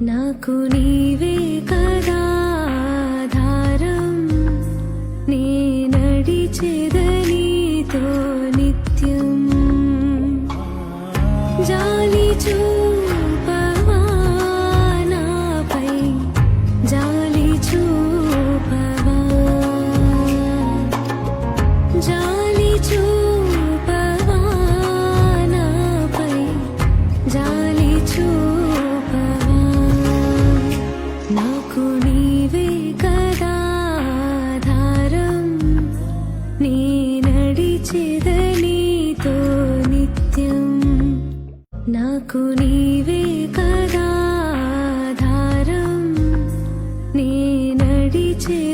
నాకు నీవే కదా ఆధారం, నే నడిచెదనీతో నిత్యం. జాలి చూపవా నాపై, జాలి చూపవా, జాలి చూపవా నాపై, జాలి చూపవా. నాకు నీవే కదా ఆధారం, నే నడిచెదనీతో నిత్యం. నాకు నీవే కదా ఆధారం, నే నడిచెదనీతో